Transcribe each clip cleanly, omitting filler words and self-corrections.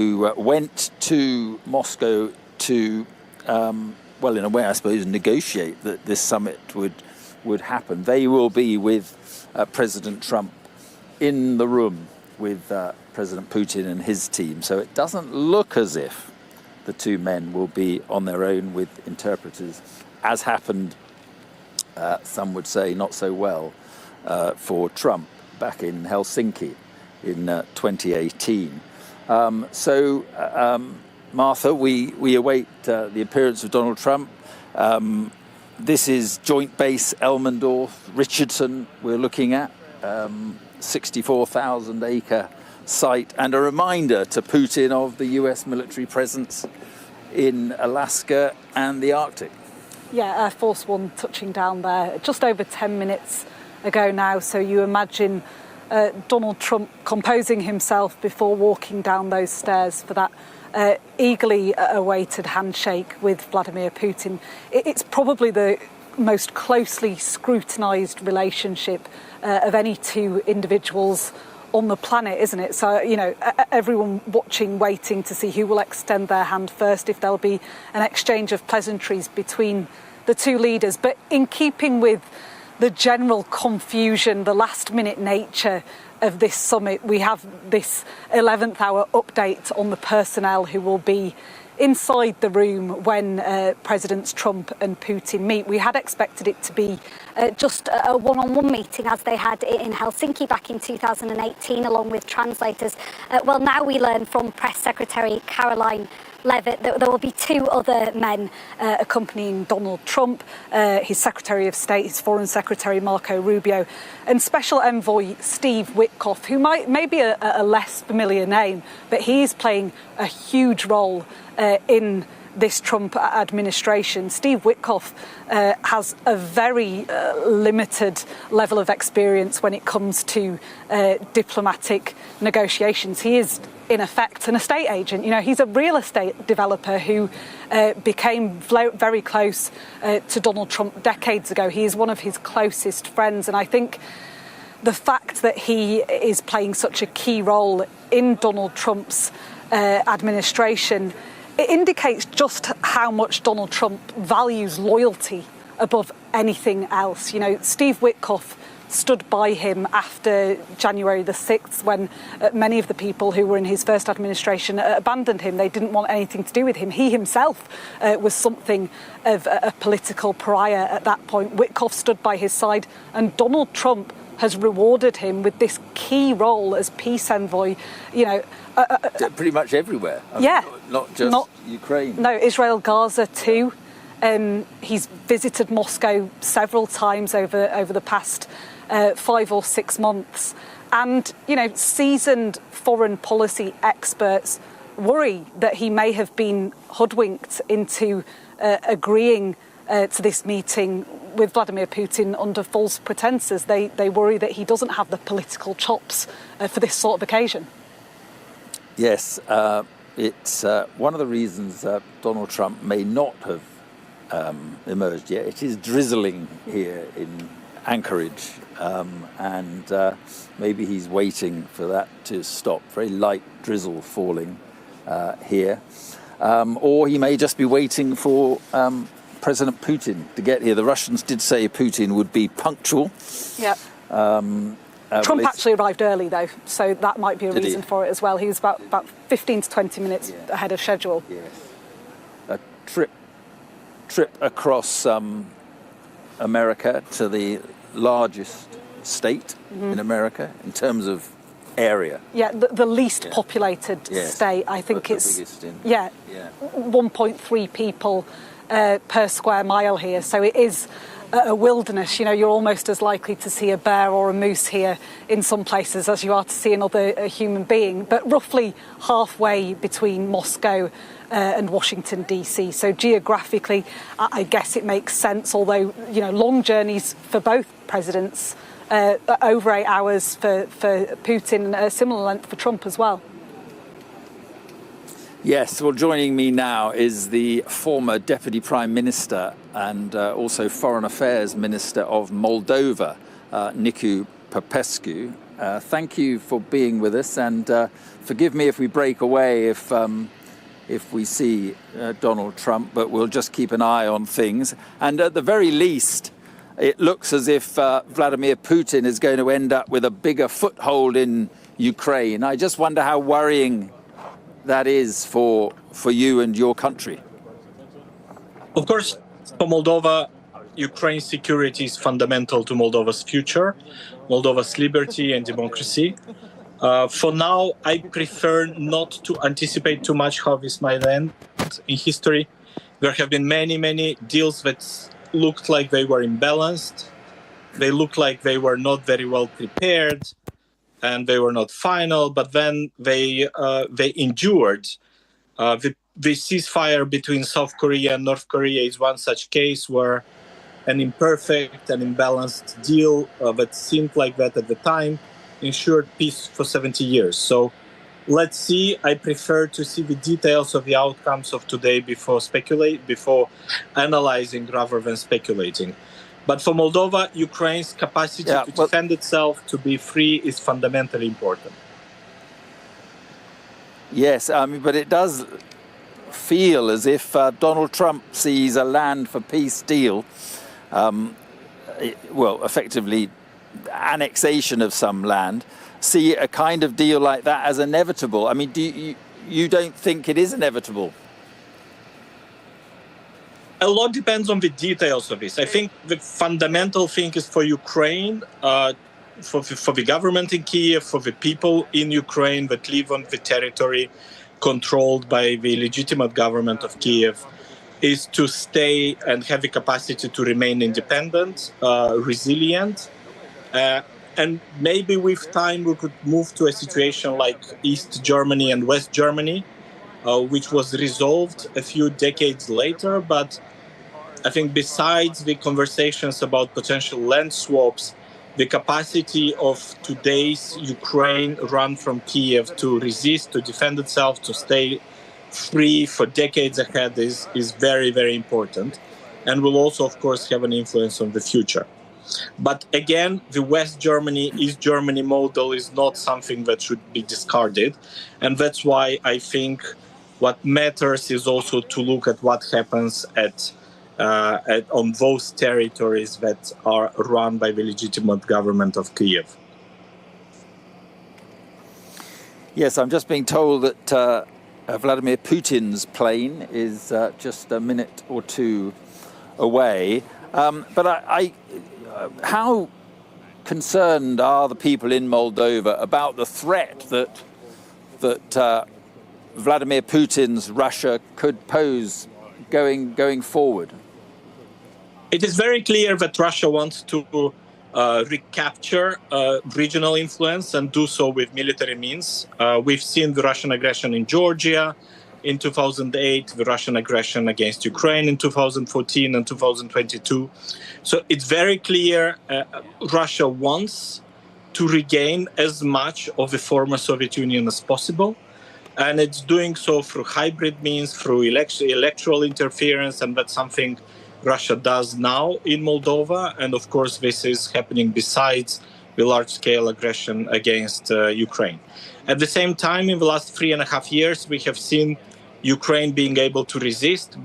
who went to Moscow to, well, in a way, I suppose, negotiate that this summit would happen. They will be with President Trump in the room with President Putin and his team. So it doesn't look as if the two men will be on their own with interpreters, as happened, some would say, not so well for Trump back in Helsinki in 2018. Martha, we await the appearance of Donald Trump. This is Joint Base Elmendorf, Richardson we're looking at, 64,000-acre site, and a reminder to Putin of the US military presence in Alaska and the Arctic. Yeah, Air Force One touching down there just over 10 minutes ago now. So you imagine Donald Trump composing himself before walking down those stairs for that eagerly awaited handshake with Vladimir Putin. It's probably the most closely scrutinised relationship of any two individuals on the planet, isn't it? So, you know, everyone watching, waiting to see who will extend their hand first, if there'll be an exchange of pleasantries between the two leaders. But in keeping with the general confusion, the last-minute nature of this summit, we have this 11th hour update on the personnel who will be inside the room when Presidents Trump and Putin meet. We had expected it to be just a one-on-one meeting as they had in Helsinki back in 2018 along with translators. Well, now we learn from Press Secretary Caroline Leavitt that there will be two other men accompanying Donald Trump, his Secretary of State, his Foreign Secretary Marco Rubio, and Special Envoy Steve Witkoff, who may be a less familiar name, but he's playing a huge role in this Trump administration. Steve Witkoff has a very limited level of experience when it comes to diplomatic negotiations. He is, in effect, an estate agent. You know, he's a real estate developer who became very close to Donald Trump decades ago. He is one of his closest friends, and I think the fact that he is playing such a key role in Donald Trump's administration, it indicates just how much Donald Trump values loyalty above anything else. You know, Steve Witkoff stood by him after January the 6th when many of the people who were in his first administration abandoned him. They didn't want anything to do with him. He himself was something of a political pariah at that point. Witkoff stood by his side, and Donald Trump has rewarded him with this key role as peace envoy, you know. Pretty much everywhere. I mean, not just Ukraine. No, Israel, Gaza too. He's visited Moscow several times over the past 5 or 6 months. And, you know, seasoned foreign policy experts worry that he may have been hoodwinked into agreeing to this meeting with Vladimir Putin under false pretenses. They worry that he doesn't have the political chops for this sort of occasion. Yes, it's one of the reasons Donald Trump may not have emerged yet. It is drizzling here in Anchorage, and maybe he's waiting for that to stop. Very light drizzle falling here. Or he may just be waiting for President Putin to get here. The Russians did say Putin would be punctual. Yeah. Trump actually arrived early, though, so that might be a reason for it as well. He was about 15 to 20 minutes ahead of schedule. Yes. A trip across America to the largest state in America in terms of area. Yeah, the least populated state. I think it's the biggest in, 1.3 people per square mile here. So it is a wilderness. You know, you're almost as likely to see a bear or a moose here in some places as you are to see another human being, but roughly halfway between Moscow and Washington, D.C. So geographically, I guess it makes sense, although, you know, long journeys for both presidents, over 8 hours for Putin, a similar length for Trump as well. Yes, well, joining me now is the former Deputy Prime Minister and also Foreign Affairs Minister of Moldova, Nicu Popescu. Thank you for being with us, and forgive me if we break away if we see Donald Trump, but we'll just keep an eye on things. And at the very least, it looks as if Vladimir Putin is going to end up with a bigger foothold in Ukraine. I just wonder how worrying that is for you and your country. Of course, for Moldova, Ukraine's security is fundamental to Moldova's future, Moldova's liberty and democracy. For now, I prefer not to anticipate too much how this might end in history. There have been many deals that looked like they were imbalanced. They looked like they were not very well prepared, and they were not final. But then they endured. The ceasefire between South Korea and North Korea is one such case where an imperfect and imbalanced deal that seemed like that at the time ensured peace for 70 years. So let's see. I prefer to see the details of the outcomes of today before analyzing rather than speculating. But for Moldova, Ukraine's capacity to defend itself, to be free, is fundamentally important. Yes, but it does feel as if Donald Trump sees a land for peace deal, effectively annexation of some land, see a kind of deal like that as inevitable. I mean, you don't think it is inevitable? A lot depends on the details of this. I think the fundamental thing is for Ukraine, for the government in Kiev, for the people in Ukraine that live on the territory controlled by the legitimate government of Kiev, is to stay and have the capacity to remain independent, resilient. And maybe with time we could move to a situation like East Germany and West Germany, which was resolved a few decades later. But I think besides the conversations about potential land swaps, the capacity of today's Ukraine run from Kiev to resist, to defend itself, to stay free for decades ahead is very, very important, and will also, of course, have an influence on the future. But again, the West Germany, East Germany model is not something that should be discarded. And that's why I think what matters is also to look at what happens on those territories that are run by the legitimate government of Kiev. Yes, I'm just being told that Vladimir Putin's plane is just a minute or two away. But how concerned are the people in Moldova about the threat that Vladimir Putin's Russia could pose going forward? It is very clear that Russia wants to recapture regional influence and do so with military means. We've seen the Russian aggression in Georgia in 2008, the Russian aggression against Ukraine in 2014 and 2022. So it's very clear Russia wants to regain as much of the former Soviet Union as possible. And it's doing so through hybrid means, through electoral interference, and that's something Russia does now in Moldova. And of course, this is happening besides the large-scale aggression against Ukraine. At the same time, in the last 3.5 years, we have seen Ukraine being able to resist,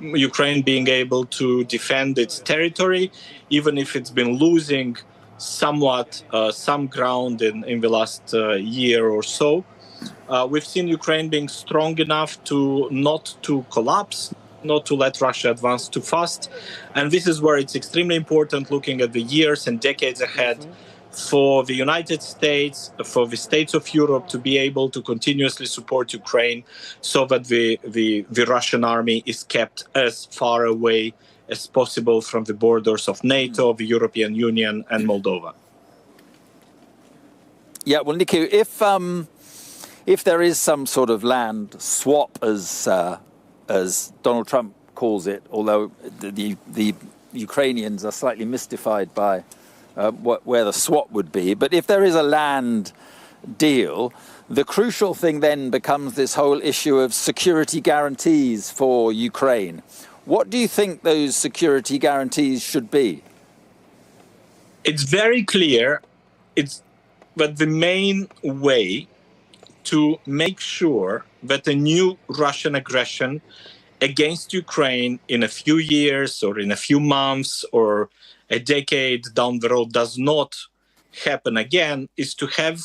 Ukraine being able to defend its territory, even if it's been losing somewhat some ground in the last year or so. We've seen Ukraine being strong enough to not to collapse, not to let Russia advance too fast. And this is where it's extremely important, looking at the years and decades ahead, for the United States, for the states of Europe to be able to continuously support Ukraine so that the Russian army is kept as far away as possible from the borders of NATO, the European Union, and Moldova. Yeah, well, Niku, if there is some sort of land swap, as Donald Trump calls it, although the Ukrainians are slightly mystified by where the swap would be. But if there is a land deal, the crucial thing then becomes this whole issue of security guarantees for Ukraine. What do you think those security guarantees should be? It's very clear. that the main way to make sure that a new Russian aggression against Ukraine in a few years or in a few months or a decade down the road does not happen again is to have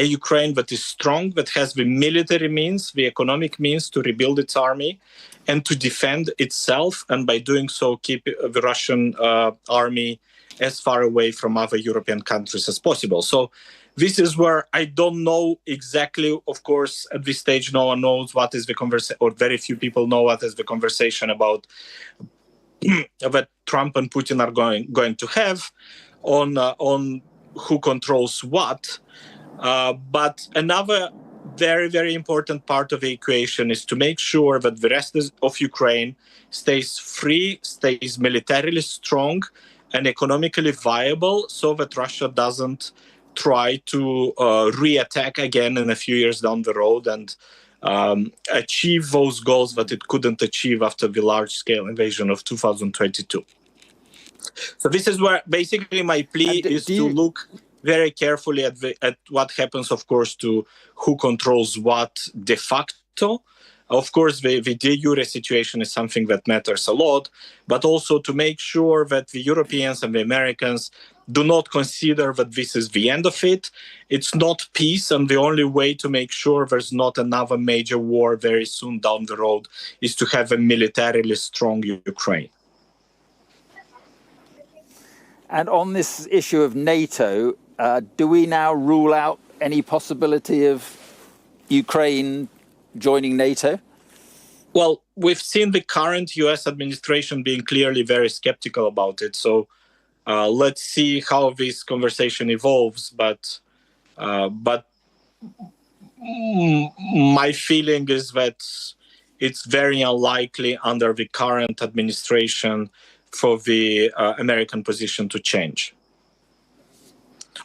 a Ukraine that is strong, that has the military means, the economic means to rebuild its army and to defend itself, and by doing so keep the Russian army as far away from other European countries as possible. So this is where I don't know exactly, of course, at this stage, no one knows what is the conversation, or very few people know what is the conversation about that Trump and Putin are going to have on who controls what. But another very, very important part of the equation is to make sure that the rest of Ukraine stays free, stays militarily strong and economically viable, so that Russia doesn't try to re-attack again in a few years down the road and achieve those goals that it couldn't achieve after the large-scale invasion of 2022. So this is where basically my plea is to look very carefully at what happens, of course, to who controls what de facto. Of course, the de jure situation is something that matters a lot, but also to make sure that the Europeans and the Americans do not consider that this is the end of it. It's not peace, and the only way to make sure there's not another major war very soon down the road is to have a militarily strong Ukraine. And on this issue of NATO, do we now rule out any possibility of Ukraine joining NATO? Well, we've seen the current US administration being clearly very skeptical about it. So let's see how this conversation evolves. But my feeling is that it's very unlikely under the current administration for the American position to change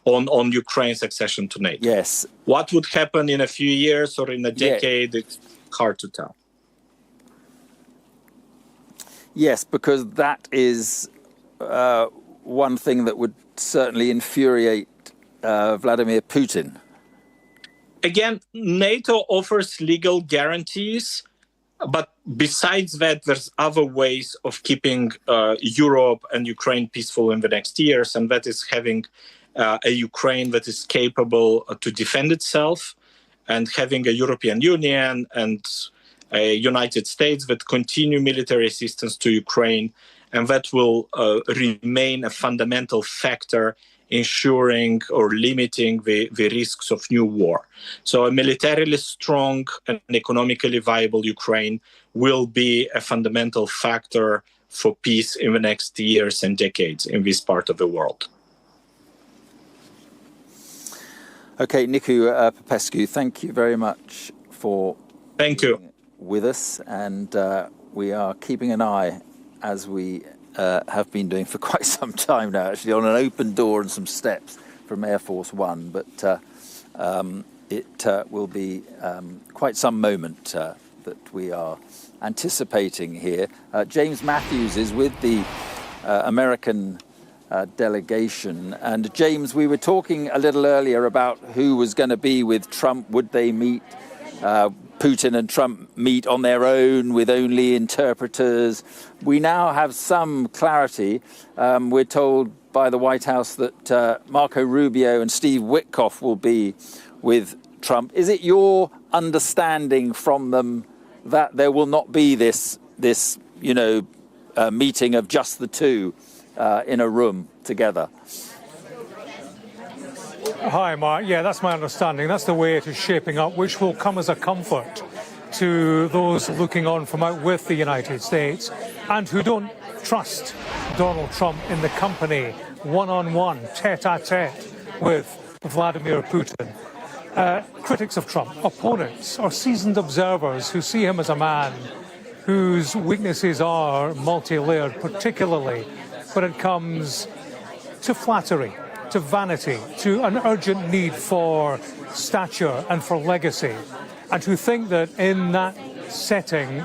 on Ukraine's accession to NATO. Yes. What would happen in a few years or in a decade, it's hard to tell. Yes, because that is one thing that would certainly infuriate Vladimir Putin. Again, NATO offers legal guarantees, but besides that, there's other ways of keeping Europe and Ukraine peaceful in the next years, and that is having a Ukraine that is capable to defend itself, and having a European Union and a United States that continue military assistance to Ukraine, and that will remain a fundamental factor ensuring or limiting the risks of new war. So a militarily strong and economically viable Ukraine will be a fundamental factor for peace in the next years and decades in this part of the world. Okay, Nicu Popescu, thank you very much for being with us, and we are keeping an eye, as we have been doing for quite some time now, actually, on an open door and some steps from Air Force One, but it will be quite some moment that we are anticipating here. James Matthews is with the American delegation. And James, we were talking a little earlier about who was going to be with Trump. Would they meet? Putin and Trump meet on their own with only interpreters. We now have some clarity. We're told by the White House that Marco Rubio and Steve Witkoff will be with Trump. Is it your understanding from them that there will not be this meeting of just the two in a room together? Hi, Mark. Yeah, that's my understanding. That's the way it is shaping up, which will come as a comfort to those looking on from out with the United States and who don't trust Donald Trump in the company, one-on-one, tete-a-tete with Vladimir Putin. Critics of Trump, opponents, or seasoned observers who see him as a man whose weaknesses are multi-layered, particularly when it comes to flattery, to vanity, to an urgent need for stature and for legacy, and who think that in that setting,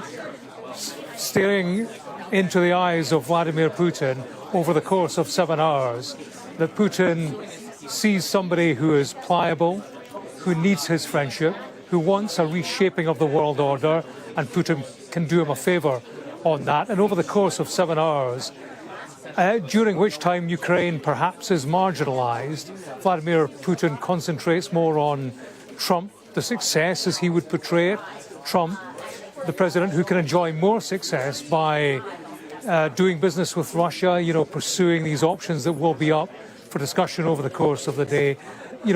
staring into the eyes of Vladimir Putin over the course of 7 hours, that Putin sees somebody who is pliable, who needs his friendship, who wants a reshaping of the world order, and Putin can do him a favour on that. And over the course of 7 hours, during which time Ukraine perhaps is marginalised, Vladimir Putin concentrates more on Trump, the success as he would portray it, Trump, the president who can enjoy more success by doing business with Russia, pursuing these options that will be up for discussion over the course of the day.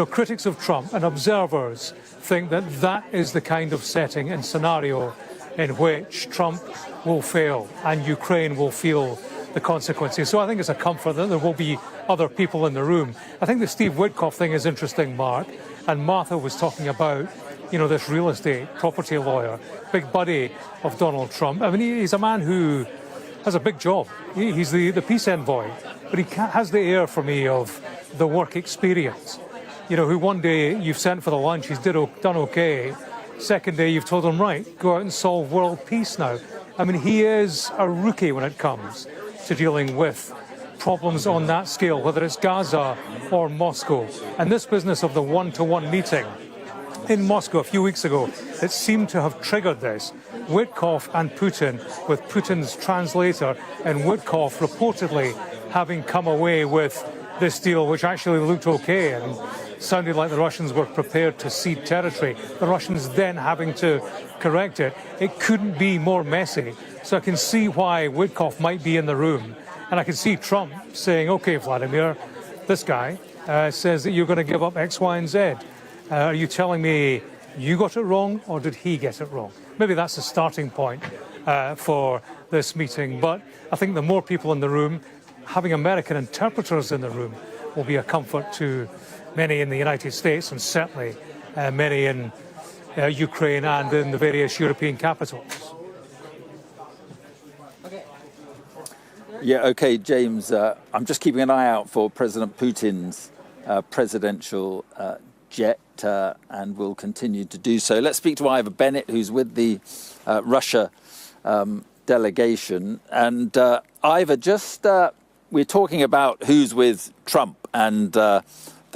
Critics of Trump and observers think that that is the kind of setting and scenario in which Trump will fail and Ukraine will feel the consequences. So I think it's a comfort that there will be other people in the room. I think the Steve Witkoff thing is interesting, Mark, and Martha was talking about, this real estate property lawyer, big buddy of Donald Trump. I mean, he's a man who has a big job. He's the peace envoy, but he has the air for me of the work experience. Who one day you've sent for the lunch, he's done okay. Second day you've told him, right, go out and solve world peace now. I mean, he is a rookie when it comes to dealing with problems on that scale, whether it's Gaza or Moscow. And this business of the one-to-one meeting in Moscow a few weeks ago, it seemed to have triggered this. Witkoff and Putin, with Putin's translator, and Witkoff reportedly having come away with this deal, which actually looked okay and sounded like the Russians were prepared to cede territory. The Russians then having to correct it. It couldn't be more messy. So I can see why Witkoff might be in the room. And I can see Trump saying, OK, Vladimir, this guy says that you're going to give up X, Y, and Z. Are you telling me you got it wrong, or did he get it wrong? Maybe that's a starting point for this meeting. But I think the more people in the room, having American interpreters in the room, will be a comfort to many in the United States and certainly many in Ukraine and in the various European capitals. Yeah, OK, James, I'm just keeping an eye out for President Putin's presidential jet, and will continue to do so. Let's speak to Ivor Bennett, who's with the Russia delegation. And Ivor, we're talking about who's with Trump and the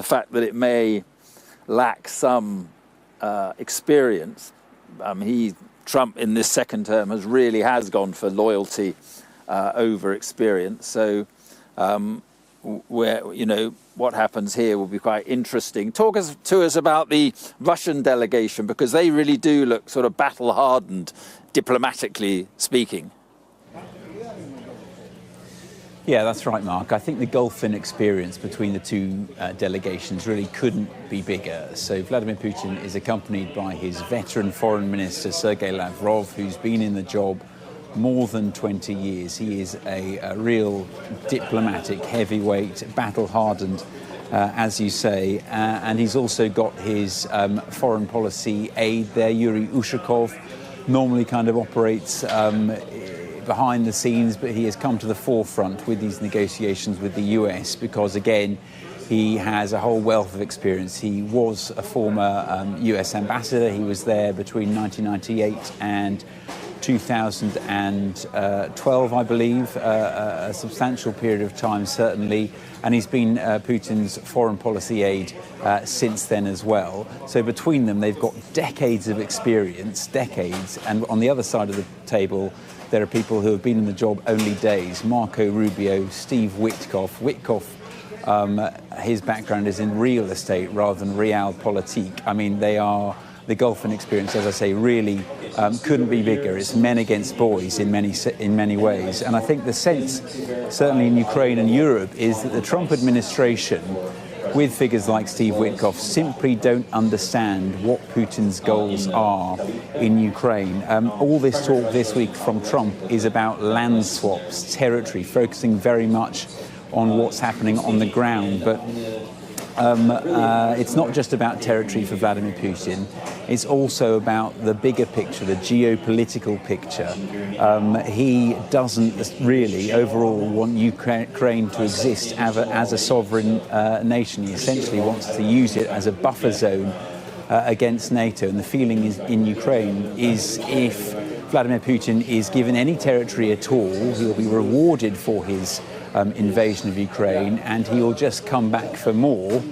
fact that it may lack some experience. Trump in this second term has gone for loyalty over experience. So what happens here will be quite interesting. Talk to us about the Russian delegation, because they really do look sort of battle-hardened, diplomatically speaking. Yeah, that's right, Mark. I think the gulf in experience between the two delegations really couldn't be bigger. So Vladimir Putin is accompanied by his veteran foreign minister, Sergei Lavrov, who's been in the job more than 20 years. He is a real diplomatic heavyweight, battle-hardened, as you say. And he's also got his foreign policy aide there, Yuri Ushakov, normally kind of operates behind the scenes, but he has come to the forefront with these negotiations with the US because, again, he has a whole wealth of experience. He was a former US ambassador. He was there between 1998 and 2012, I believe, a substantial period of time, certainly. And he's been Putin's foreign policy aide since then as well. So between them, they've got decades of experience, decades. And on the other side of the table, there are people who have been in the job only days. Marco Rubio, Steve Witkoff. Witkoff, his background is in real estate rather than realpolitik. I mean, they are the Gulf and experience, as I say, really couldn't be bigger. It's men against boys in many ways. And I think the sense, certainly in Ukraine and Europe, is that the Trump administration, with figures like Steve Witkoff, simply don't understand what Putin's goals are in Ukraine. All this talk this week from Trump is about land swaps, territory, focusing very much on what's happening on the ground. But it's not just about territory for Vladimir Putin. It's also about the bigger picture, the geopolitical picture. He doesn't really overall want Ukraine to exist as a sovereign nation. He essentially wants to use it as a buffer zone against NATO. And the feeling in Ukraine is if Vladimir Putin is given any territory at all, he'll be rewarded for his invasion of Ukraine, and he will just come back for more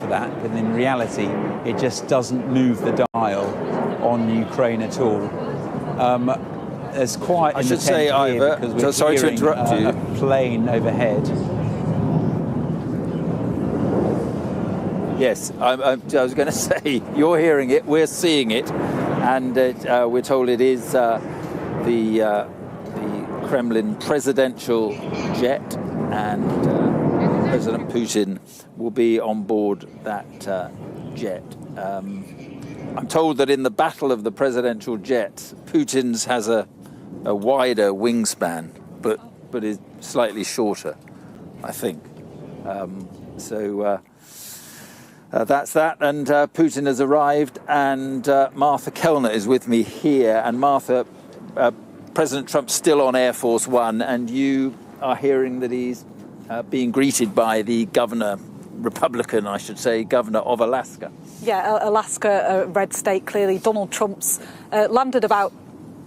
for that, but in reality, it just doesn't move the dial on Ukraine at all. There's quite. I should say, Ivor, sorry to interrupt you. A plane overhead. Yes, I was going to say, you're hearing it, we're seeing it, and we're told it is the Kremlin presidential jet, and President Putin will be on board that jet. I'm told that in the battle of the presidential jets, Putin's has a wider wingspan, but is slightly shorter, I think. That's that, and Putin has arrived, and Martha Kellner is with me here. And Martha, President Trump's still on Air Force One, and you are hearing that he's being greeted by the governor, Republican, I should say, governor of Alaska. Yeah, Alaska, a red state, clearly. Donald Trump's landed about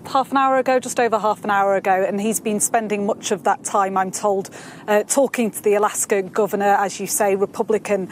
half an hour ago, just over half an hour ago, and he's been spending much of that time, I'm told, talking to the Alaska governor, as you say, Republican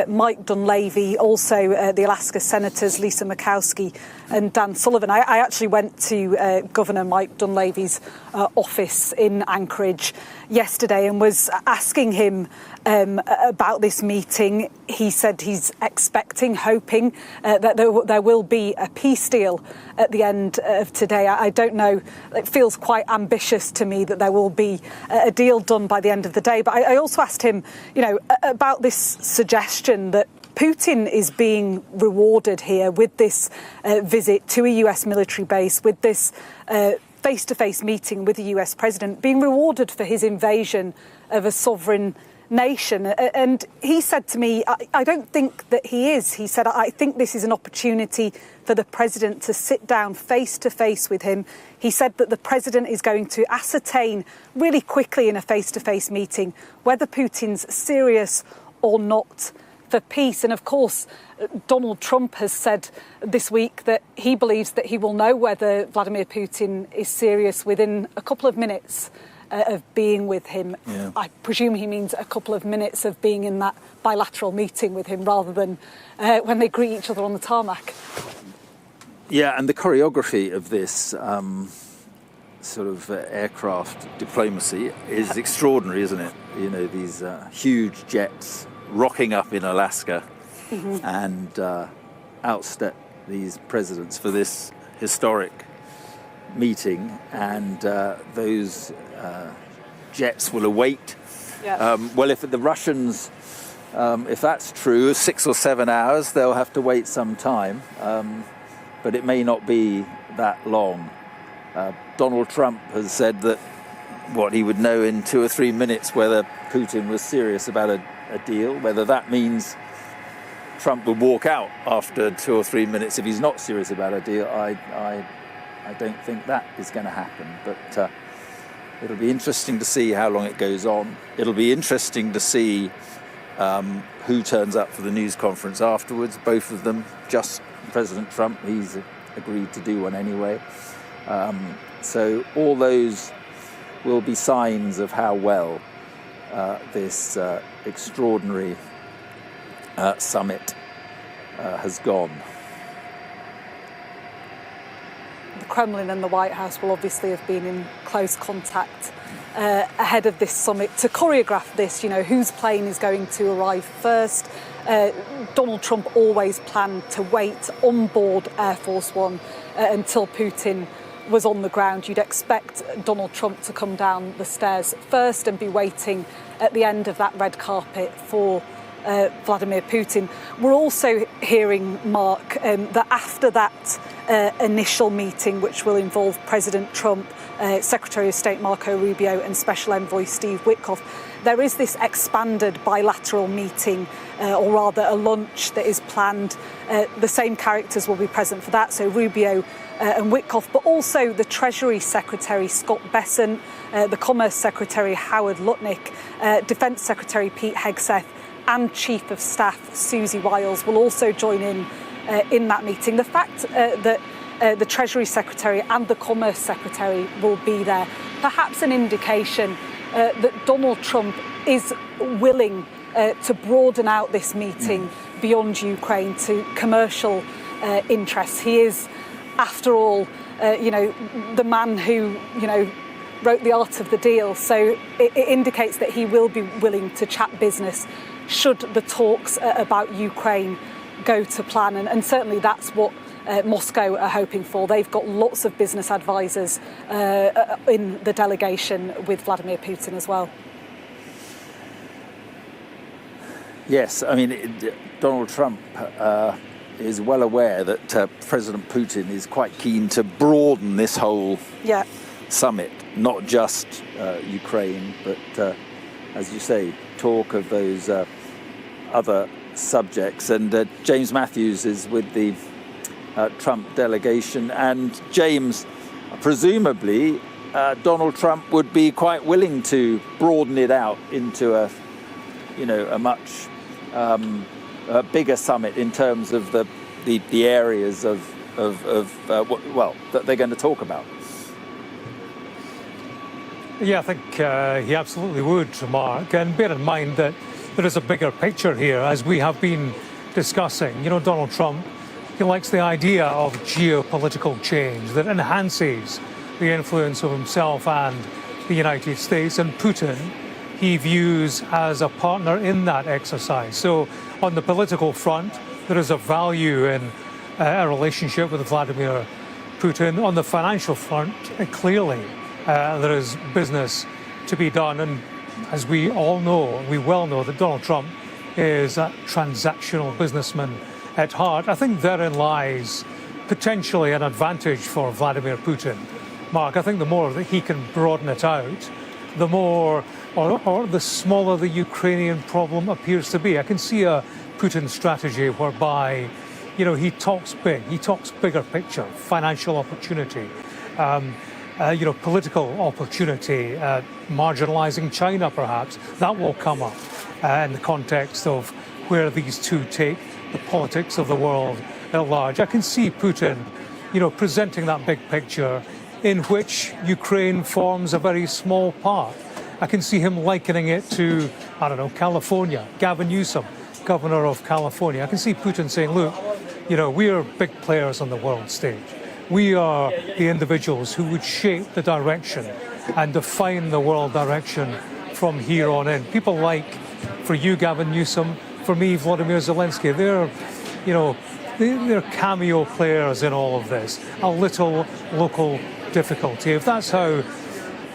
Mike Dunleavy, also the Alaska senators Lisa Murkowski and Dan Sullivan. I actually went to Governor Mike Dunleavy's office in Anchorage yesterday and was asking him about this meeting. He said he's expecting, hoping that there will be a peace deal at the end of today. I don't know, it feels quite ambitious to me that there will be a deal done by the end of the day. But I also asked him, about this suggestion that Putin is being rewarded here with this visit to a US military base, with this face-to-face meeting with the US president, being rewarded for his invasion of a sovereign nation. And he said to me, I don't think that he is. He said, I think this is an opportunity for the president to sit down face-to-face with him. He said that the president is going to ascertain really quickly in a face-to-face meeting whether Putin's serious or not for peace. And of course, Donald Trump has said this week that he believes that he will know whether Vladimir Putin is serious within a couple of minutes of being with him. Yeah. I presume he means a couple of minutes of being in that bilateral meeting with him rather than when they greet each other on the tarmac. Yeah, and the choreography of this sort of aircraft diplomacy is extraordinary, isn't it? These huge jets rocking up in Alaska and outstep these presidents for this historic meeting, and those jets will await. Yeah. Well, if the Russians, if that's true, 6 or 7 hours, they'll have to wait some time, but it may not be that long. Donald Trump has said that he would know in 2 or 3 minutes whether Putin was serious about a deal. Whether that means Trump would walk out after 2 or 3 minutes if he's not serious about a deal, I don't think that is going to happen. But it'll be interesting to see how long it goes on. It'll be interesting to see who turns up for the news conference afterwards. Both of them, just President Trump, he's agreed to do one anyway. So all those will be signs of how well this extraordinary summit has gone. The Kremlin and the White House will obviously have been in close contact ahead of this summit to choreograph this, whose plane is going to arrive first. Donald Trump always planned to wait on board Air Force One until Putin was on the ground. You'd expect Donald Trump to come down the stairs first and be waiting at the end of that red carpet for Vladimir Putin. We're also hearing, Mark, that after that initial meeting, which will involve President Trump, Secretary of State Marco Rubio and Special Envoy Steve Witkoff, there is this expanded bilateral meeting, or rather a lunch that is planned. The same characters will be present for that, so Rubio and Witkoff, but also the Treasury Secretary Scott Bessent, the Commerce Secretary Howard Lutnick, Defence Secretary Pete Hegseth, and Chief of Staff Susie Wiles will also join in that meeting. The fact that the Treasury Secretary and the Commerce Secretary will be there, perhaps an indication that Donald Trump is willing to broaden out this meeting beyond Ukraine to commercial interests. He is, after all, the man who, wrote The Art of the Deal. So it indicates that he will be willing to chat business should the talks about Ukraine go to plan. And certainly that's what Moscow are hoping for. They've got lots of business advisors in the delegation with Vladimir Putin as well. Yes, I mean, Donald Trump is well aware that President Putin is quite keen to broaden this whole summit, not just Ukraine, but, as you say, talk of those other subjects. And James Matthews is with the Trump delegation. And James, presumably, Donald Trump would be quite willing to broaden it out into a much bigger summit in terms of the areas of that they're going to talk about. Yeah, I think he absolutely would, Mark. And bear in mind that there is a bigger picture here, as we have been discussing. Donald Trump, he likes the idea of geopolitical change that enhances the influence of himself and the United States. And Putin, he views as a partner in that exercise. So on the political front, there is a value in a relationship with Vladimir Putin. On the financial front, clearly, there is business to be done. And as we well know that Donald Trump is a transactional businessman at heart. I think therein lies potentially an advantage for Vladimir Putin. Mark, I think the more that he can broaden it out, the more or the smaller the Ukrainian problem appears to be. I can see a Putin strategy whereby, he talks big, he talks bigger picture, financial opportunity, political opportunity, marginalizing China perhaps. That will come up in the context of where these two take the politics of the world at large. I can see Putin, presenting that big picture in which Ukraine forms a very small part. I can see him likening it to, California, Gavin Newsom, governor of California. I can see Putin saying, look, we are big players on the world stage. We are the individuals who would shape the direction and define the world direction from here on in. People like, for you, Gavin Newsom, for me, Volodymyr Zelensky, they're cameo players in all of this. A little local difficulty. If that's how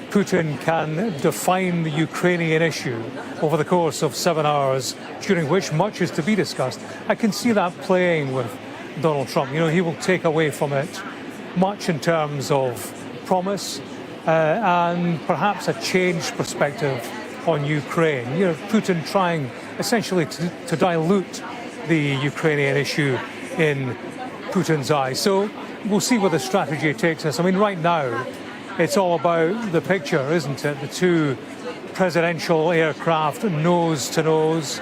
Putin can define the Ukrainian issue over the course of 7 hours, during which much is to be discussed, I can see that playing with Donald Trump. He will take away from it much in terms of promise and perhaps a changed perspective on Ukraine. Putin trying essentially to dilute the Ukrainian issue in Putin's eyes. So we'll see where the strategy takes us. I mean, right now, it's all about the picture, isn't it? The two presidential aircraft nose to nose.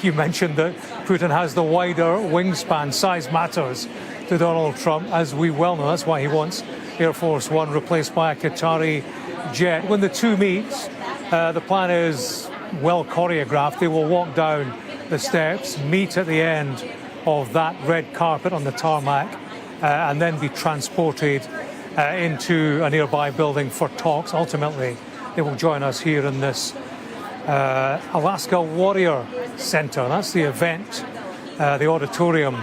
You mentioned that Putin has the wider wingspan. Size matters to Donald Trump, as we well know. That's why he wants Air Force One replaced by a Qatari jet. When the two meet, the plan is well choreographed. They will walk down the steps, meet at the end of that red carpet on the tarmac, and then be transported into a nearby building for talks. Ultimately, they will join us here in this Alaska Warrior Center. That's the event, the auditorium,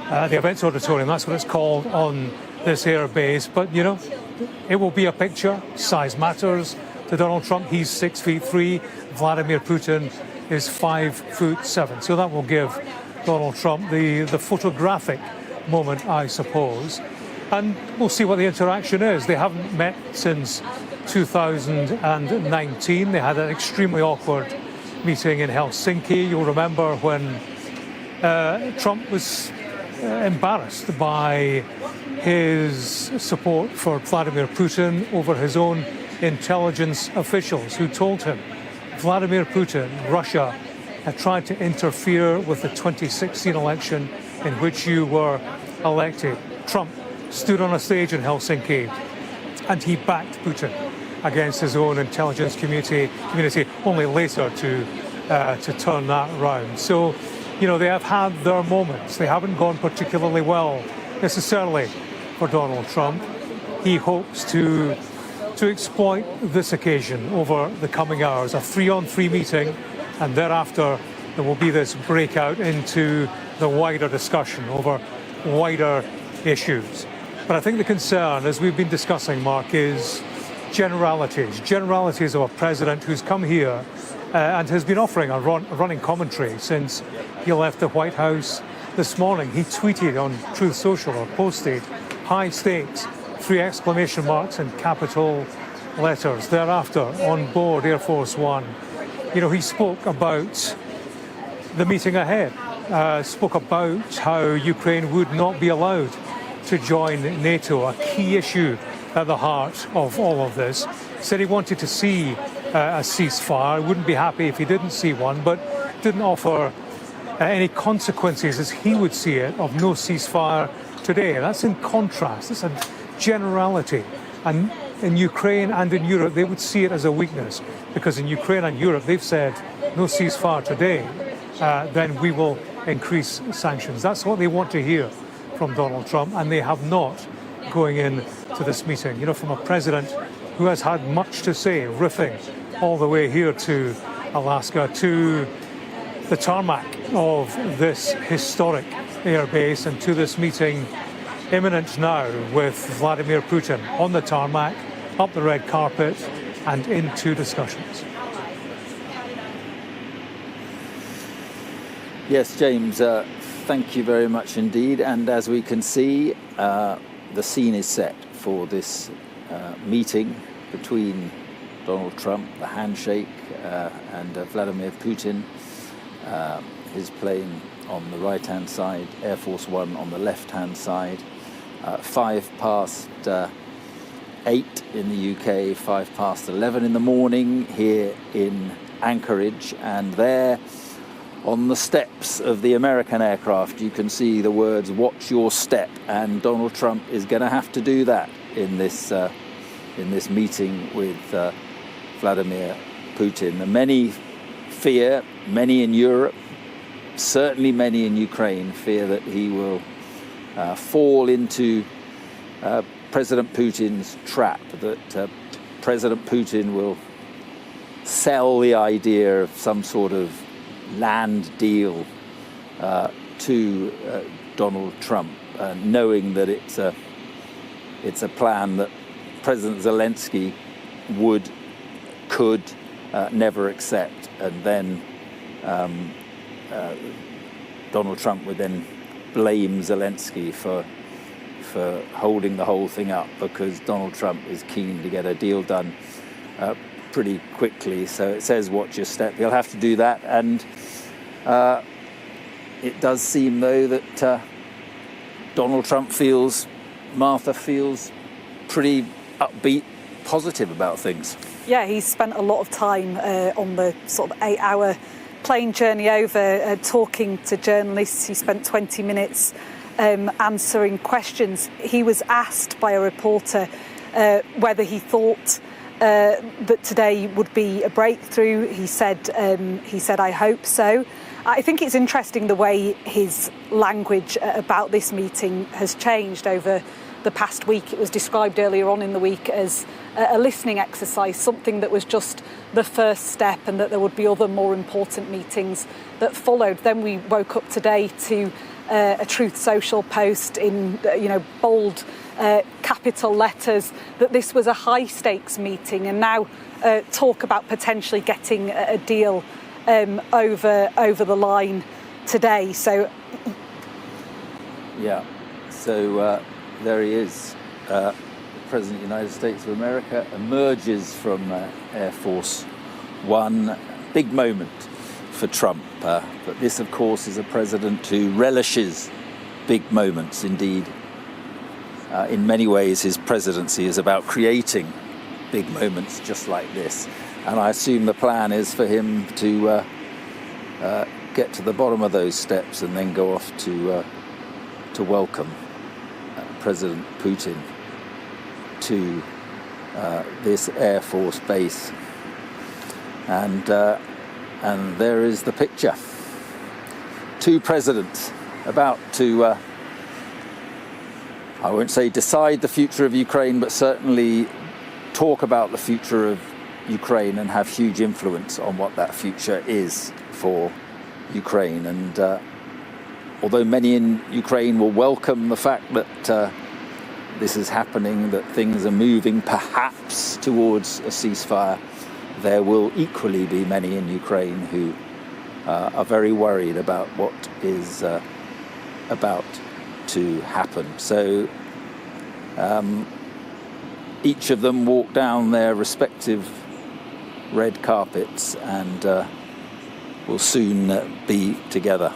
the events auditorium. That's what it's called on this air base. But it will be a picture. Size matters to Donald Trump. He's 6'3". Vladimir Putin is 5'7". So that will give Donald Trump the photographic moment, I suppose. And we'll see what the interaction is. They haven't met since 2019. They had an extremely awkward meeting in Helsinki. You'll remember when Trump was embarrassed by his support for Vladimir Putin over his own intelligence officials who told him Vladimir Putin, Russia, had tried to interfere with the 2016 election in which you were elected. Trump stood on a stage in Helsinki and he backed Putin against his own intelligence community only later to turn that round. So they have had their moments. They haven't gone particularly well necessarily for Donald Trump. He hopes to exploit this occasion over the coming hours, a 3-on-3 meeting, and thereafter there will be this breakout into the wider discussion over wider issues. But I think the concern, as we've been discussing, Mark, is generalities of a president who's come here and has been offering a running commentary since he left the White House this morning. He tweeted on Truth Social, or posted, "High stakes," 3 exclamation marks in capital letters. Thereafter, on board Air Force One, he spoke about the meeting ahead, spoke about how Ukraine would not be allowed to join NATO, a key issue at the heart of all of this. Said he wanted to see a ceasefire, wouldn't be happy if he didn't see one, but didn't offer any consequences, as he would see it, of no ceasefire today. That's in contrast. It's a generality. And in Ukraine and in Europe, they would see it as a weakness, because in Ukraine and Europe, they've said no ceasefire today, then we will increase sanctions. That's what they want to hear from Donald Trump, and they have not going in to this meeting. From a president who has had much to say, riffing all the way here to Alaska, to the tarmac of this historic airbase, and to this meeting imminent now with Vladimir Putin on the tarmac, up the red carpet, and into discussions. Yes, James, thank you very much indeed. And as we can see, the scene is set for this meeting between Donald Trump, the handshake, and Vladimir Putin. His plane on the right-hand side, Air Force One on the left-hand side. 8:05 in the UK, 11:05 in the morning here in Anchorage, and there on the steps of the American aircraft you can see the words "Watch your step," and Donald Trump is going to have to do that in this meeting with Vladimir Putin. And many fear, many in Europe, certainly many in Ukraine, fear that he will fall into President Putin's trap, that President Putin will sell the idea of some sort of land deal to Donald Trump, knowing that it's a plan that President Zelensky could never accept, and then Donald Trump would then blame Zelensky for holding the whole thing up, because Donald Trump is keen to get a deal done pretty quickly. So it says watch your step. He'll have to do that, and it does seem though that Donald Trump Martha feels pretty upbeat, positive about things. Yeah, he's spent a lot of time on the sort of 8-hour plane journey over talking to journalists. He spent 20 minutes answering questions. He was asked by a reporter whether he thought that today would be a breakthrough. He said, "I hope so." I think it's interesting the way his language about this meeting has changed over the past week. It was described earlier on in the week as a listening exercise, something that was just the first step, and that there would be other more important meetings that followed. Then we woke up today to a Truth Social post in bold capital letters that this was a high stakes meeting, and now talk about potentially getting a deal over the line today. So yeah, so there he is. The President of the United States of America emerges from Air Force One. Big moment for Trump. But this, of course, is a president who relishes big moments. Indeed, in many ways, his presidency is about creating big moments just like this. And I assume the plan is for him to get to the bottom of those steps and then go off to welcome President Putin to this Air Force base. And there is the picture. two presidents about to, I won't say decide the future of Ukraine, but certainly talk about the future of Ukraine and have huge influence on what that future is for Ukraine. And although many in Ukraine will welcome the fact that this is happening, that things are moving perhaps towards a ceasefire, there will equally be many in Ukraine who are very worried about what is about to happen. So each of them walk down their respective red carpets and will soon be together.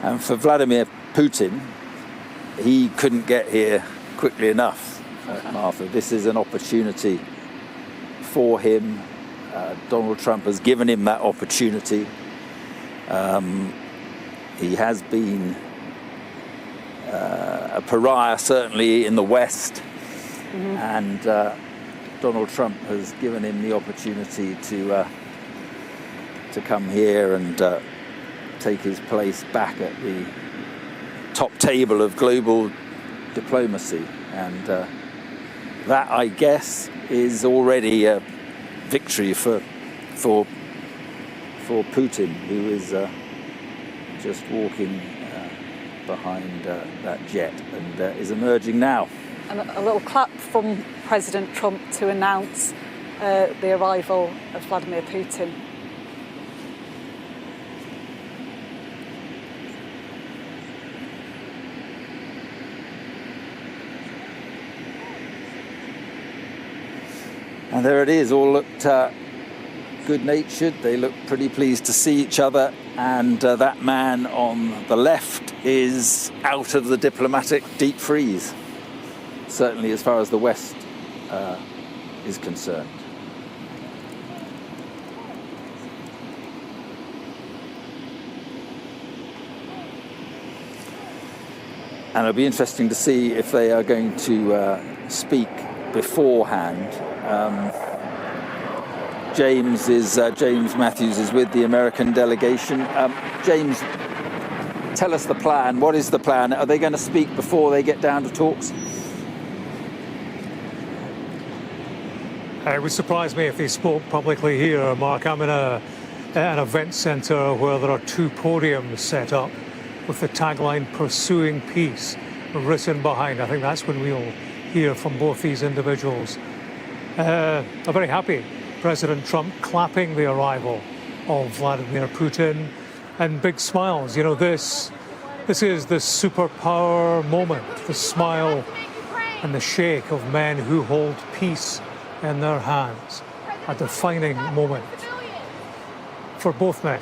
And for Vladimir Putin, he couldn't get here quickly enough, Martha. This is an opportunity for him. Donald Trump has given him that opportunity. He has been a pariah, certainly in the West, and Donald Trump has given him the opportunity to come here and take his place back at the top table of global diplomacy, and that, I guess, is already a victory for Putin, who is just walking behind that jet and is emerging now. And a little clap from President Trump to announce the arrival of Vladimir Putin. And there it is, all looked good-natured. They look pretty pleased to see each other. And that man on the left is out of the diplomatic deep freeze, certainly as far as the West is concerned. And it'll be interesting to see if they are going to speak beforehand. James Matthews is with the American delegation. James, tell us the plan. What is the plan? Are they going to speak before they get down to talks? It would surprise me if they spoke publicly here, Mark. I'm in an event centre where there are two podiums set up with the tagline "Pursuing Peace" written behind. I think that's when we'll hear from both these individuals. I'm very happy. President Trump clapping the arrival of Vladimir Putin and big smiles. You know, this is the superpower moment, the smile and the shake of men who hold peace in their hands. A defining moment for both men.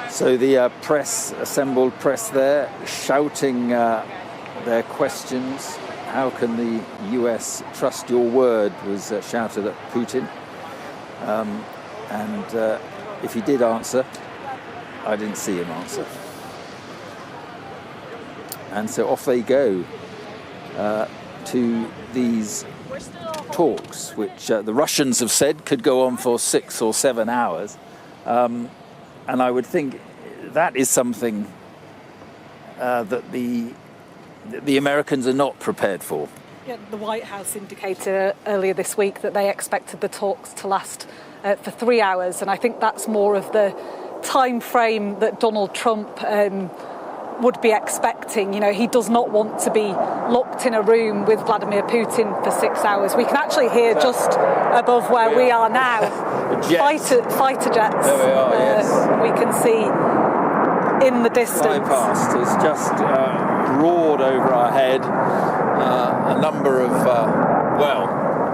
So the press, assembled press there, shouting their questions. How can the US trust your word, was shouted at Putin. And if he did answer, I didn't see him answer. And so off they go to these talks, which the Russians have said could go on for 6 or 7 hours. And I would think that is something that the Americans are not prepared for. Yeah, the White House indicated earlier this week that they expected the talks to last for 3 hours, and I think that's more of the time frame that Donald Trump would be expecting. You know, he does not want to be locked in a room with Vladimir Putin for 6 hours. We can actually hear just above where we are now fighter jets. There we are, yes. We can see in the distance. Fly past. It's just roared over our head. A number of,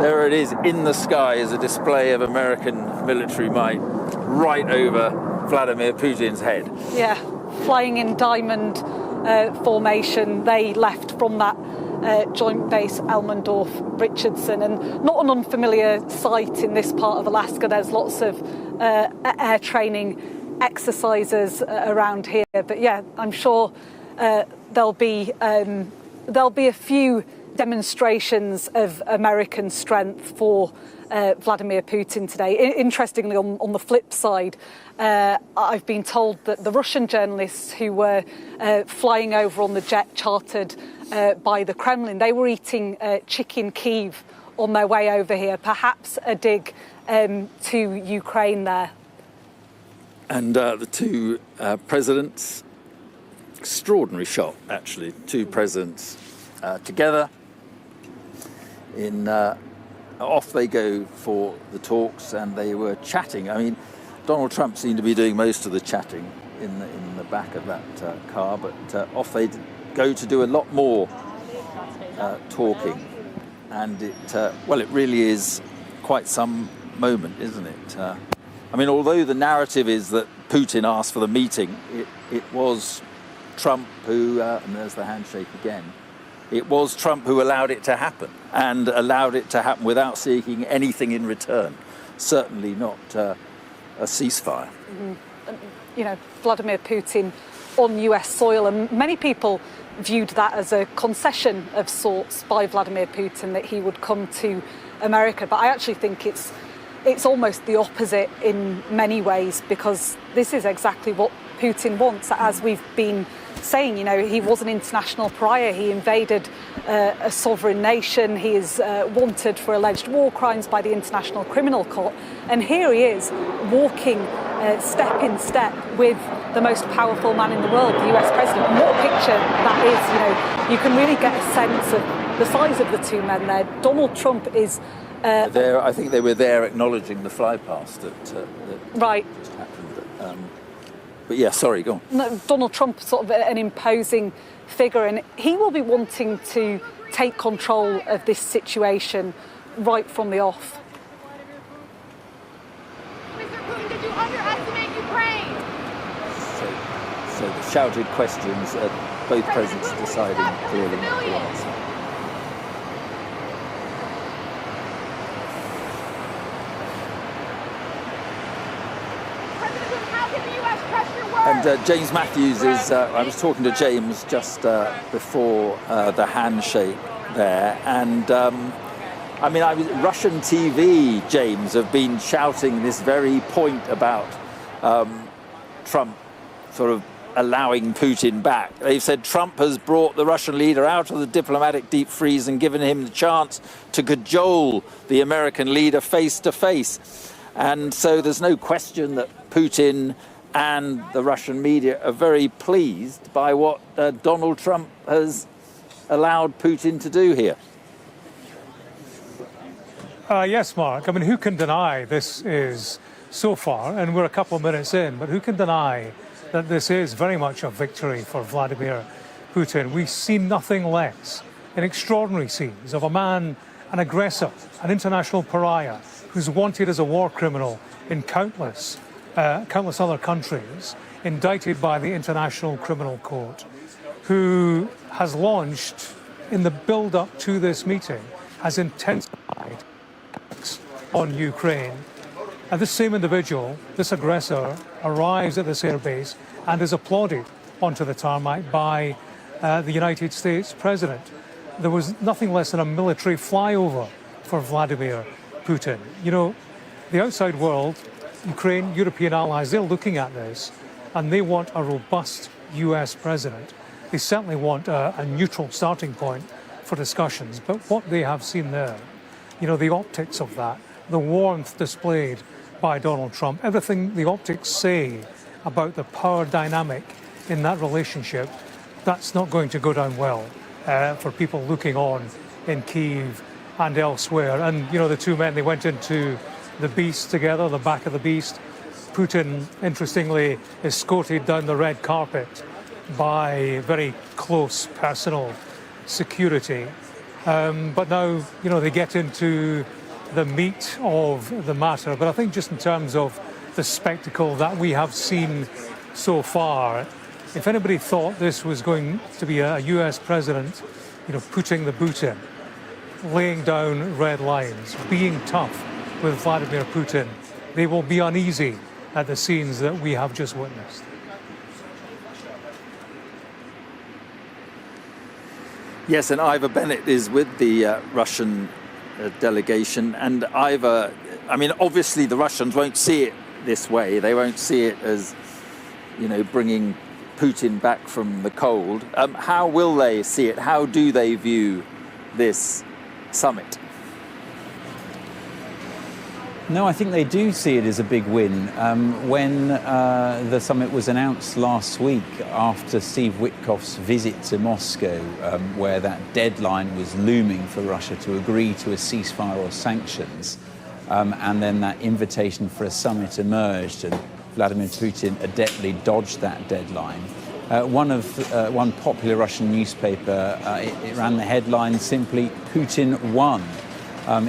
there it is, in the sky is a display of American military might right over Vladimir Putin's head. Yeah, flying in diamond formation. They left from that joint base Elmendorf-Richardson, and not an unfamiliar sight in this part of Alaska. There's lots of air training exercises around here, but yeah, I'm sure there'll be a few demonstrations of American strength for Vladimir Putin today. Interestingly, on the flip side, I've been told that the Russian journalists who were flying over on the jet chartered by the Kremlin, they were eating chicken Kiev on their way over here, perhaps a dig to Ukraine there. And the two presidents, extraordinary shot, actually, two presidents together. Off they go for the talks, and they were chatting. I mean, Donald Trump seemed to be doing most of the chatting in the back of that car, but off they go to do a lot more talking. And it really is quite some moment, isn't it? I mean, although the narrative is that Putin asked for the meeting, it was Trump who, and there's the handshake again, it was Trump who allowed it to happen, and allowed it to happen without seeking anything in return. Certainly not a ceasefire. Mm-hmm. You know, Vladimir Putin on US soil, and many people viewed that as a concession of sorts by Vladimir Putin, that he would come to America. But I actually think it's almost the opposite in many ways, because this is exactly what Putin wants. As we've been saying, you know, he was an international pariah. He invaded a sovereign nation. He is wanted for alleged war crimes by the International Criminal Court. And here he is walking step in step with the most powerful man in the world, the US president. And what a picture that is. You know, you can really get a sense of the size of the two men there. Donald Trump is... I think they were there acknowledging the flypast that right. just happened. But yeah, sorry, go on. No, Donald Trump, sort of an imposing figure, and he will be wanting to take control of this situation right from the off. Mr. Putin, did you underestimate Ukraine? So the shouted questions, both presidents deciding clearly not to answer. And James Matthews is, I was talking to James just before the handshake there, and Russian TV, James, have been shouting this very point about Trump sort of allowing Putin back. They've said Trump has brought the Russian leader out of the diplomatic deep freeze and given him the chance to cajole the American leader face to face. And so there's no question that Putin and the Russian media are very pleased by what Donald Trump has allowed Putin to do here. Yes, Mark. I mean, who can deny this is so far, and we're a couple of minutes in, but who can deny that this is very much a victory for Vladimir Putin? We've seen nothing less in extraordinary scenes of a man, an aggressor, an international pariah, who's wanted as a war criminal in countless other countries, indicted by the International Criminal Court, who has launched, in the build-up to this meeting, has intensified attacks on Ukraine. And this same individual, this aggressor, arrives at this airbase and is applauded onto the tarmac by the United States President. There was nothing less than a military flyover for Vladimir Putin. You know, the outside world, Ukraine, European allies, they're looking at this and they want a robust US president. They certainly want a neutral starting point for discussions. But what they have seen there, you know, the optics of that, the warmth displayed by Donald Trump, everything the optics say about the power dynamic in that relationship, that's not going to go down well for people looking on in Kyiv and elsewhere. And, you know, the two men, they went into the Beast together, the back of the Beast. Putin, interestingly, escorted down the red carpet by very close personal security. But now, you know, they get into the meat of the matter. But I think just in terms of the spectacle that we have seen so far, if anybody thought this was going to be a US president, you know, putting the boot in, laying down red lines, being tough with Vladimir Putin, they will be uneasy at the scenes that we have just witnessed. Yes, and Ivor Bennett is with the Russian delegation. And Ivor, I mean, obviously the Russians won't see it this way. They won't see it as, bringing Putin back from the cold. How will they see it? How do they view this summit? No, I think they do see it as a big win. When the summit was announced last week after Steve Witkoff's visit to Moscow, where that deadline was looming for Russia to agree to a ceasefire or sanctions, and then that invitation for a summit emerged, and Vladimir Putin adeptly dodged that deadline. One popular Russian newspaper, it ran the headline simply, "Putin won."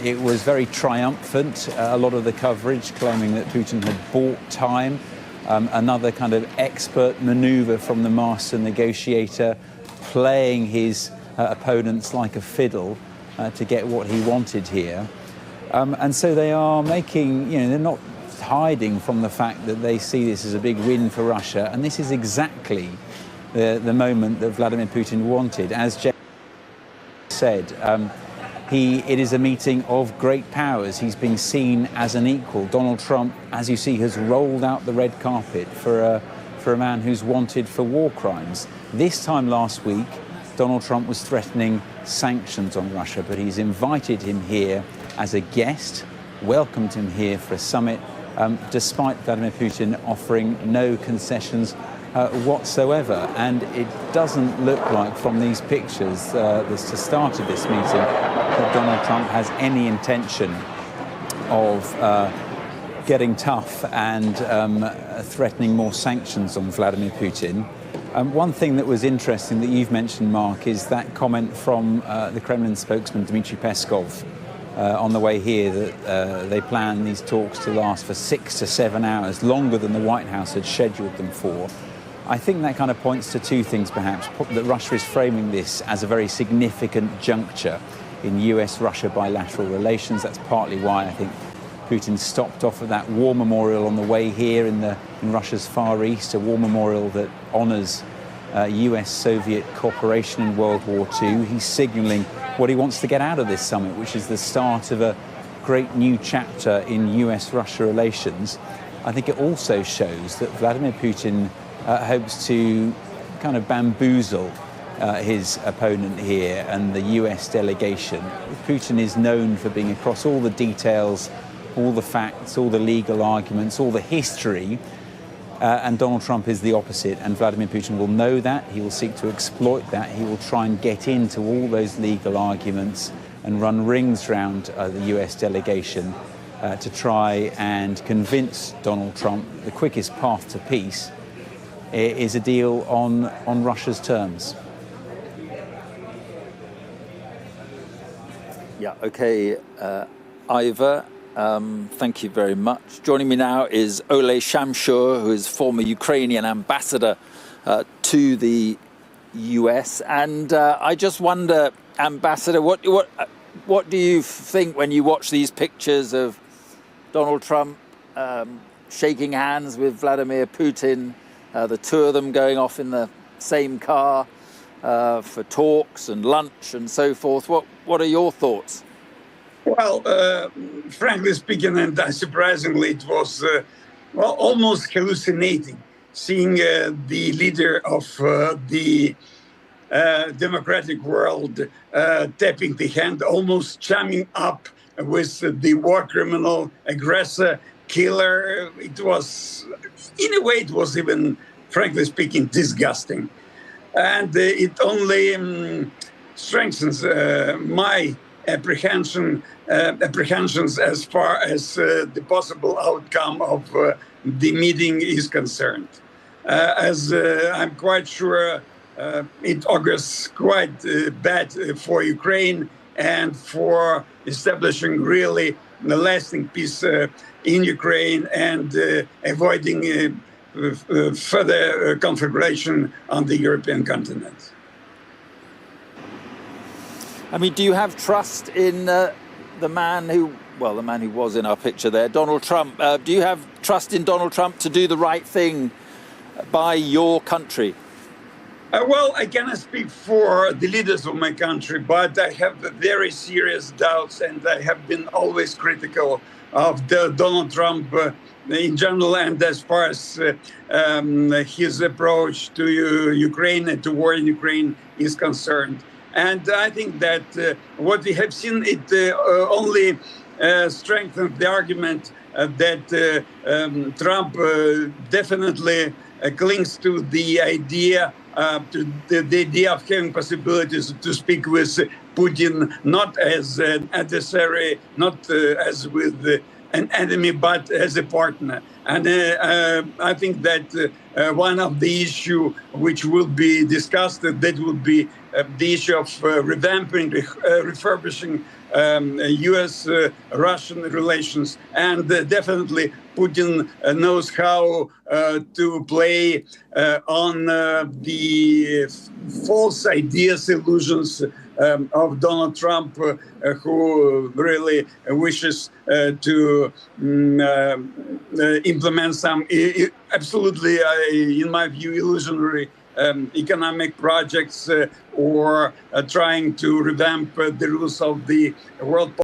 It was very triumphant, a lot of the coverage claiming that Putin had bought time, another kind of expert maneuver from the master negotiator, playing his opponents like a fiddle to get what he wanted here. And so they are making, they're not hiding from the fact that they see this as a big win for Russia. And this is exactly the moment that Vladimir Putin wanted. As Jeff said, it is a meeting of great powers. He's been seen as an equal. Donald Trump, as you see, has rolled out the red carpet for a man who's wanted for war crimes. This time last week, Donald Trump was threatening sanctions on Russia, but he's invited him here as a guest, welcomed him here for a summit, despite Vladimir Putin offering no concessions whatsoever. And it doesn't look like from these pictures, the start of this meeting, that Donald Trump has any intention of getting tough and threatening more sanctions on Vladimir Putin. One thing that was interesting that you've mentioned, Mark, is that comment from the Kremlin spokesman Dmitry Peskov on the way here, that they plan these talks to last for 6 to 7 hours, longer than the White House had scheduled them for. I think that kind of points to two things, perhaps, that Russia is framing this as a very significant juncture in US-Russia bilateral relations. That's partly why I think Putin stopped off at that war memorial on the way here in Russia's Far East, a war memorial that honours US-Soviet cooperation in World War II. He's signalling what he wants to get out of this summit, which is the start of a great new chapter in US-Russia relations. I think it also shows that Vladimir Putin hopes to kind of bamboozle his opponent here and the US delegation. Putin is known for being across all the details, all the facts, all the legal arguments, all the history, and Donald Trump is the opposite, and Vladimir Putin will know that. He will seek to exploit that. He will try and get into all those legal arguments and run rings around the US delegation to try and convince Donald Trump the quickest path to peace is a deal on Russia's terms. Yeah, okay, Ivor, thank you very much. Joining me now is Ole Shamshur, who is former Ukrainian ambassador to the US. And I just wonder, Ambassador, what do you think when you watch these pictures of Donald Trump shaking hands with Vladimir Putin, the two of them going off in the same car for talks and lunch and so forth? What are your thoughts? Well, frankly speaking, and unsurprisingly, it was almost hallucinating seeing the leader of the democratic world tapping the hand, almost chumming up with the war criminal, aggressor, killer. It was, in a way, it was even, frankly speaking, disgusting. And it only strengthens my apprehensions as far as the possible outcome of the meeting is concerned. As I'm quite sure it augurs quite bad for Ukraine and for establishing really a lasting peace in Ukraine and avoiding further conflagration on the European continent. I mean, do you have trust in the man who was in our picture there, Donald Trump? Do you have trust in Donald Trump to do the right thing by your country? Well, I cannot speak for the leaders of my country, but I have very serious doubts, and I have been always critical of Donald Trump in general, and as far as his approach to Ukraine, to war in Ukraine, is concerned. And I think that what we have seen, it only strengthened the argument that Trump definitely clings to the idea to the idea of having possibilities to speak with Putin, not as an adversary, not as with an enemy, but as a partner. And I think that one of the issues which will be discussed, that will be the issue of revamping, refurbishing U.S.-Russian relations. And definitely Putin knows how to play on the false ideas, illusions of Donald Trump, who really wishes to implement some absolutely, in my view, illusionary economic projects or trying to revamp the rules of the world